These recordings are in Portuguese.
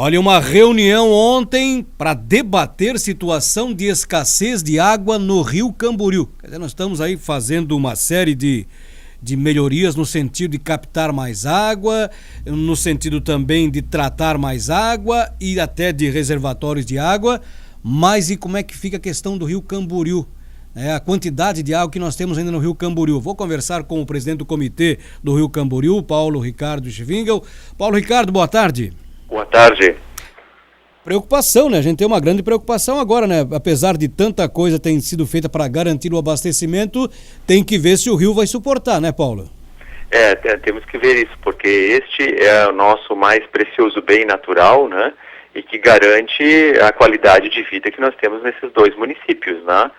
Olha, uma reunião ontem para debater situação de escassez de água no Rio Camboriú. Quer dizer, nós estamos aí fazendo uma série de melhorias no sentido de captar mais água, no sentido também de tratar mais água e até de reservatórios de água. Mas e como é que fica a questão do Rio Camboriú? A quantidade de água que nós temos ainda no Rio Camboriú. Vou conversar com o presidente do comitê do Rio Camboriú, Paulo Ricardo Schwingel. Paulo Ricardo, boa tarde. Boa tarde. Preocupação, né? A gente tem uma grande preocupação agora, né? Apesar de tanta coisa ter sido feita para garantir o abastecimento, tem que ver se o rio vai suportar, né, Paulo? Temos que ver isso, porque este é o nosso mais precioso bem natural, né? E que garante a qualidade de vida que nós temos nesses dois municípios, né?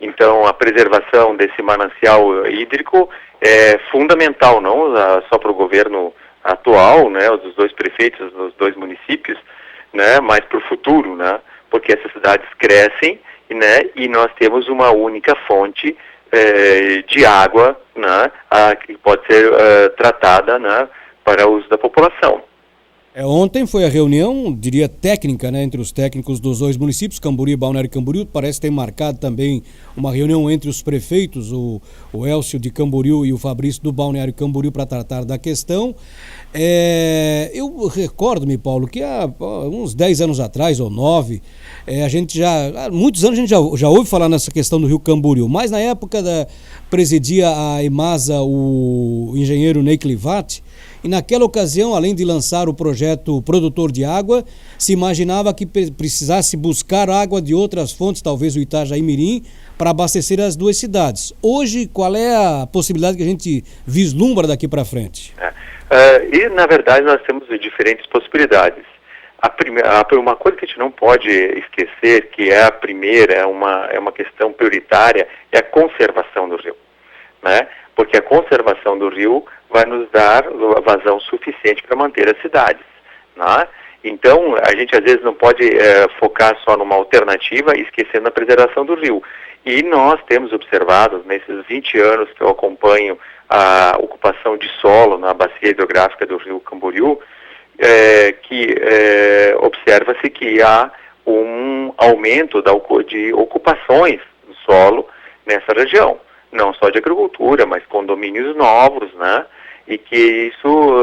Então, a preservação desse manancial hídrico é fundamental, não só para o governo atual, né, dos dois prefeitos dos dois municípios, né, mas para o futuro, né, porque essas cidades crescem, né, e nós temos uma única fonte de água, né, que pode ser tratada, né, para uso da população. Ontem foi a reunião, diria técnica, né, entre os técnicos dos dois municípios, Camboriú e Balneário Camboriú. Parece ter marcado também uma reunião entre os prefeitos, o Elcio de Camboriú e o Fabrício do Balneário Camboriú, para tratar da questão. Eu recordo-me, Paulo, que há uns 10 anos atrás, ou 9, há muitos anos a gente já ouve falar nessa questão do Rio Camboriú, mas na época presidia a EMASA o engenheiro Ney Clivati. E naquela ocasião, além de lançar o projeto Produtor de Água, se imaginava que precisasse buscar água de outras fontes, talvez o Itajaí-Mirim, para abastecer as duas cidades. Hoje, qual é a possibilidade que a gente vislumbra daqui para frente? E, na verdade, nós temos diferentes possibilidades. Uma coisa que a gente não pode esquecer, que é a primeira, é uma questão prioritária, é a conservação do rio, né? Porque a conservação do rio vai nos dar vazão suficiente para manter as cidades, né? Então, a gente às vezes não pode focar só numa alternativa e esquecendo a preservação do rio. E nós temos observado, nesses 20 anos que eu acompanho a ocupação de solo na bacia hidrográfica do Rio Camboriú, que observa-se que há um aumento de ocupações do solo nessa região. Não só de agricultura, mas condomínios novos, né? E que isso,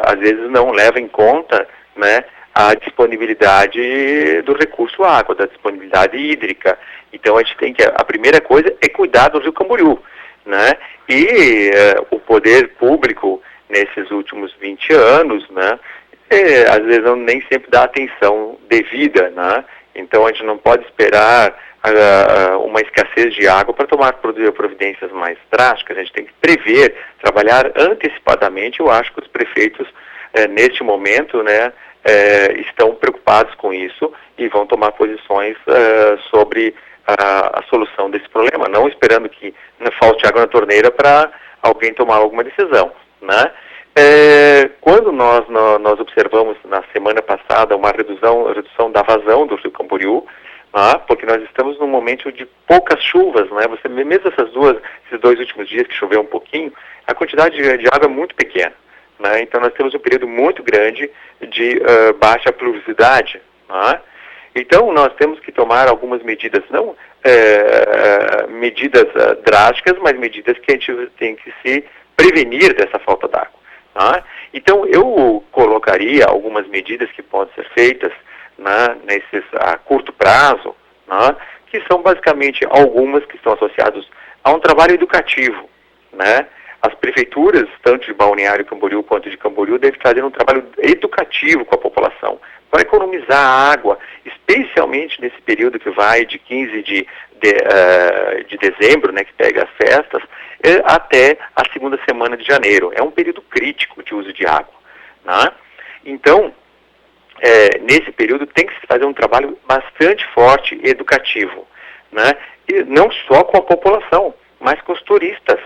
às vezes, não leva em conta, né, a disponibilidade do recurso água, da disponibilidade hídrica. Então, a primeira coisa é cuidar do Rio Camboriú, né? E o poder público, nesses últimos 20 anos, né, às vezes nem sempre dá atenção devida, né? Então, a gente não pode esperar uma escassez de água para tomar providências mais drásticas. A gente tem que prever, trabalhar antecipadamente. Eu acho que os prefeitos, neste momento, né, estão preocupados com isso e vão tomar posições sobre a solução desse problema, não esperando que falte água na torneira para alguém tomar alguma decisão, né? Quando nós observamos na semana passada uma redução da vazão do Rio Camboriú, porque nós estamos num momento de poucas chuvas, né? Mesmo esses dois últimos dias que choveu um pouquinho, a quantidade de água é muito pequena, né? Então nós temos um período muito grande de baixa pluviosidade, né? Então nós temos que tomar algumas medidas, não medidas drásticas, mas medidas que a gente tem que se prevenir dessa falta d'água, né? Então eu colocaria algumas medidas que podem ser feitas, né, a curto prazo, né, que são basicamente algumas que estão associadas a um trabalho educativo, né? As prefeituras, tanto de Balneário Camboriú quanto de Camboriú, devem fazer um trabalho educativo com a população, para economizar água, especialmente nesse período que vai de 15 de dezembro, né, que pega as festas, até a segunda semana de janeiro. É um período crítico de uso de água, né? Então, nesse período tem que se fazer um trabalho bastante forte e educativo, né? E não só com a população, mas com os turistas,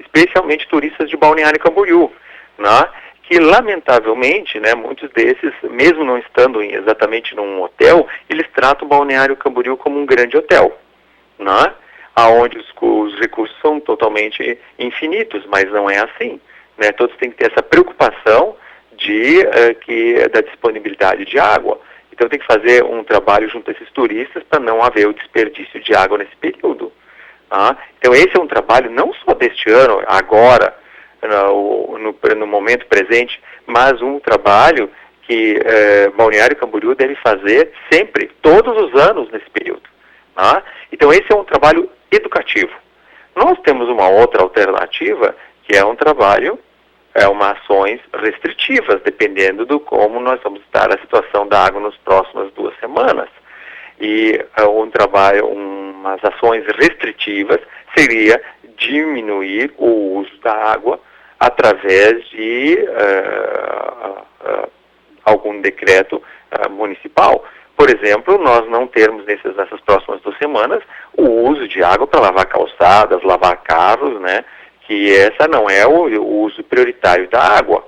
especialmente turistas de Balneário Camboriú, né? Que lamentavelmente, né, muitos desses, mesmo não estando exatamente num hotel, eles tratam Balneário Camboriú como um grande hotel, né? Onde os recursos são totalmente infinitos, mas não é assim, né? Todos têm que ter essa preocupação da disponibilidade de água. Então tem que fazer um trabalho junto a esses turistas para não haver o desperdício de água nesse período. Tá? Então esse é um trabalho não só deste ano, agora, no momento presente, mas um trabalho que Balneário Camboriú deve fazer sempre, todos os anos nesse período. Tá? Então esse é um trabalho educativo. Nós temos uma outra alternativa, que é um trabalho, umas ações restritivas, dependendo do como nós vamos estar a situação da água nas próximas 2 semanas. E umas ações restritivas seria diminuir o uso da água através de algum decreto municipal. Por exemplo, nós não termos nessas próximas 2 semanas o uso de água para lavar calçadas, lavar carros, né? Que essa não é o uso prioritário da água.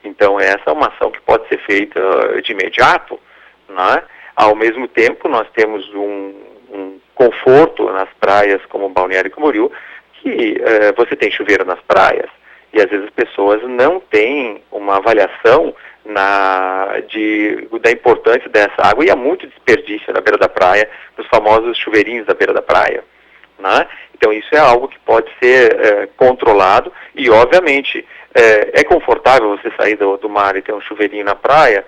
Então essa é uma ação que pode ser feita de imediato, né? Ao mesmo tempo, nós temos um conforto nas praias como Balneário Camboriú, que você tem chuveiro nas praias, e às vezes as pessoas não têm uma avaliação da importância dessa água, e há muito desperdício na beira da praia, nos famosos chuveirinhos da beira da praia. Né? Então isso é algo que pode ser controlado, e obviamente é confortável você sair do mar e ter um chuveirinho na praia.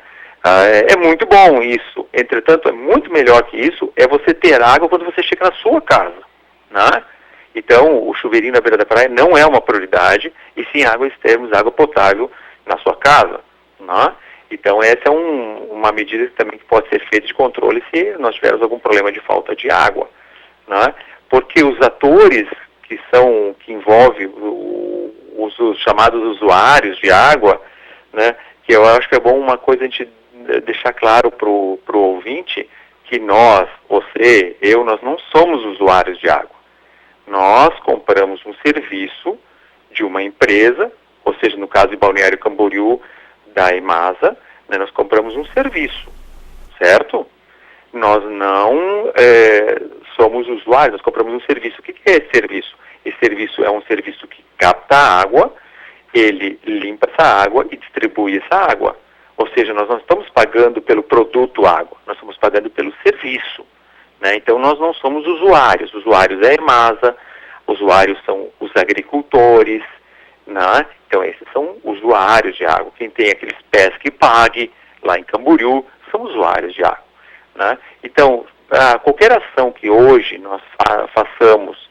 É muito bom isso. Entretanto, é muito melhor que isso é você ter água quando você chega na sua casa, né? Então, o chuveirinho na beira da praia não é uma prioridade, e sim termos água potável na sua casa, né? Então, essa é uma medida também que pode ser feita de controle se nós tivermos algum problema de falta de água, né? Porque os atores que envolvem os chamados usuários de água, né? Que eu acho que é bom uma coisa a gente deixar claro para o ouvinte, que nós, você, nós não somos usuários de água. Nós compramos um serviço de uma empresa, ou seja, no caso de Balneário Camboriú, da EMASA, né, nós compramos um serviço, certo? Nós não somos usuários, nós compramos um serviço. O que é esse serviço? Esse serviço é um serviço que capta a água, ele limpa essa água e distribui essa água. Ou seja, nós não estamos pagando pelo produto água, nós estamos pagando pelo serviço, né? Então nós não somos usuários. Usuários é a EMASA, usuários são os agricultores, né? Então esses são usuários de água. Quem tem aqueles Pesque e Pague lá em Camboriú são usuários de água, né? Então qualquer ação que hoje nós façamos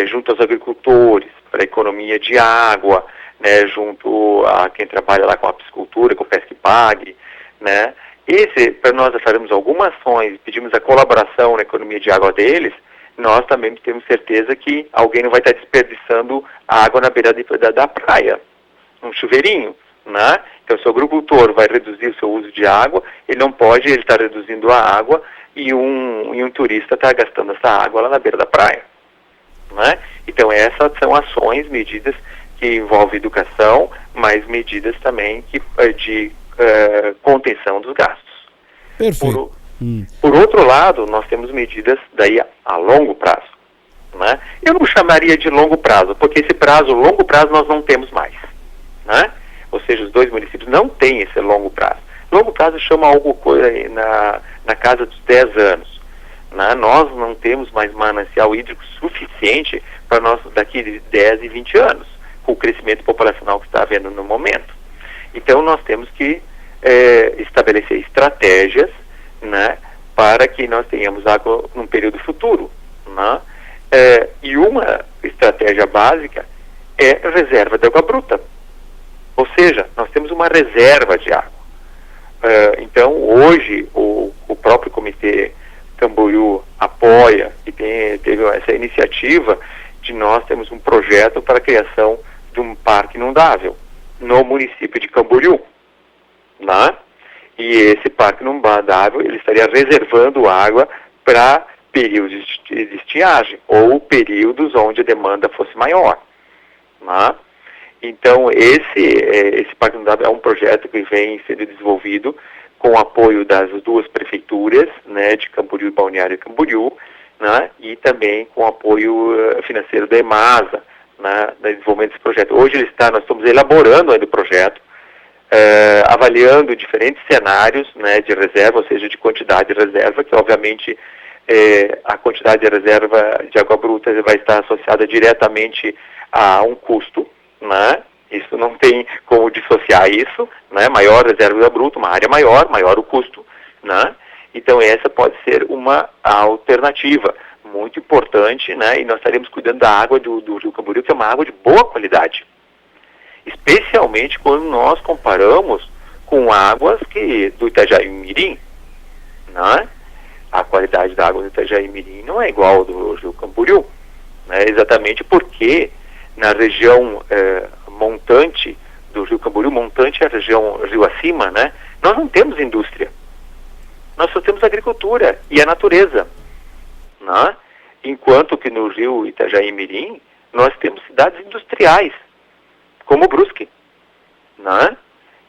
junto aos agricultores para a economia de água, né, junto a quem trabalha lá com a piscicultura, com o Pesque e Pague, né? Para nós faremos algumas ações, pedimos a colaboração na economia de água deles, nós também temos certeza que alguém não vai estar desperdiçando a água na beira da praia, um chuveirinho, né? Então, se o agricultor vai reduzir o seu uso de água, ele está reduzindo a água e um turista está gastando essa água lá na beira da praia, né? Então, essas são ações, medidas que envolvem educação, mas medidas também de contenção dos gastos. Perfeito. Por outro lado, nós temos medidas daí a longo prazo, né? Eu não chamaria de longo prazo, porque esse longo prazo nós não temos mais, né? Ou seja, os 2 municípios não têm esse longo prazo. Longo prazo chama algo na casa dos 10 anos, né? Nós não temos mais manancial hídrico suficiente para nós daqui de 10 e 20 anos, com o crescimento populacional que está havendo no momento. Então nós temos que estabelecer estratégias, né, para que nós tenhamos água num período futuro, né? E uma estratégia básica é a reserva de água bruta. Ou seja, nós temos uma reserva de água. Então hoje o próprio Comitê Camboriú apoia e teve essa iniciativa de nós temos um projeto para a criação de um parque inundável no município de Camboriú, né? E esse parque inundável ele estaria reservando água para períodos de estiagem ou períodos onde a demanda fosse maior, né? Então esse parque inundável é um projeto que vem sendo desenvolvido com o apoio das 2 prefeituras, né, de Camboriú e Balneário Camboriú, né, e também com o apoio financeiro da EMASA, né, no desenvolvimento desse projeto. Hoje nós estamos elaborando ainda o projeto, avaliando diferentes cenários, né, de reserva, ou seja, de quantidade de reserva, que obviamente a quantidade de reserva de água bruta vai estar associada diretamente a um custo, né? Isso não tem como dissociar isso, né? Maior reserva bruta, uma área maior, maior o custo, né? Então essa pode ser uma alternativa muito importante, né? E nós estaremos cuidando da água do Rio Camboriú, que é uma água de boa qualidade, especialmente quando nós comparamos com águas do Itajaí-Mirim, né? A qualidade da água do Itajaí-Mirim não é igual ao do Rio Camboriú, né? Exatamente porque na região montante do Rio Camboriú, montante é a região rio acima, né? Nós não temos indústria, nós só temos agricultura e a natureza, né? Enquanto que no Rio Itajaí-Mirim nós temos cidades industriais, como Brusque, né?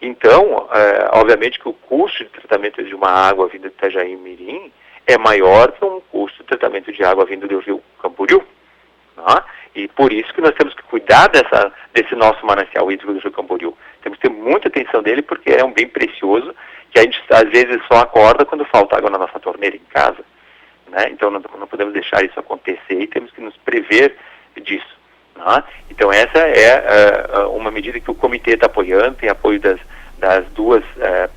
Então, obviamente que o custo de tratamento de uma água vinda do Itajaí-Mirim é maior que um custo de tratamento de água vindo do Rio Camboriú, né? E por isso que nós temos que cuidar desse nosso manancial hídrico do Rio Camboriú. Temos que ter muita atenção dele, porque é um bem precioso que a gente às vezes só acorda quando falta água na nossa torneira em casa, né? Então não podemos deixar isso acontecer e temos que nos prever disso, né? Então essa é uma medida que o comitê está apoiando, tem apoio das duas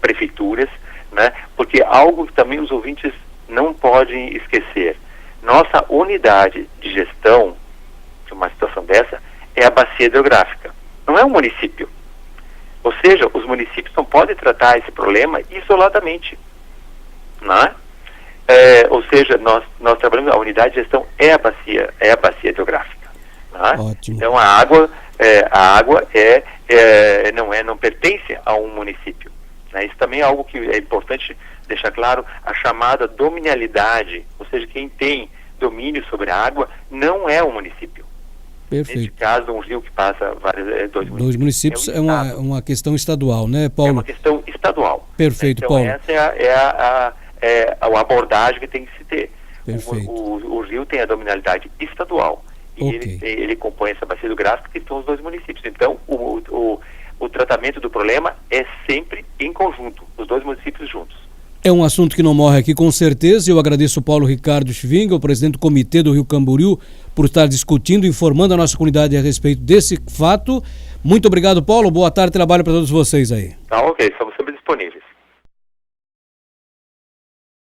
prefeituras, né? Porque algo que também os ouvintes não podem esquecer: nossa unidade de gestão de uma situação dessa é a bacia hidrográfica, não é um município. Ou seja, os municípios não podem tratar esse problema isoladamente, né? Ou seja, nós trabalhamos, a unidade de gestão é a bacia hidrográfica, né? Ótimo. Então a água não pertence a um município, né? Isso também é algo que é importante deixar claro: a chamada dominialidade, ou seja, quem tem domínio sobre a água não é o município. Perfeito. Nesse caso, um rio que passa dois municípios é uma questão estadual, né, Paulo? É uma questão estadual. Perfeito, então, Paulo. Essa é a abordagem que tem que se ter. Perfeito. O rio tem a dominalidade estadual. E Okay. ele compõe essa bacia hidrográfica, que são os dois municípios. Então, o tratamento do problema é sempre em conjunto, os dois municípios juntos. É um assunto que não morre aqui, com certeza. Eu agradeço ao Paulo Ricardo Schwing, o presidente do Comitê do Rio Camboriú, por estar discutindo, informando a nossa comunidade a respeito desse fato. Muito obrigado, Paulo. Boa tarde, trabalho para todos vocês aí. Tá, ok, estamos sempre disponíveis.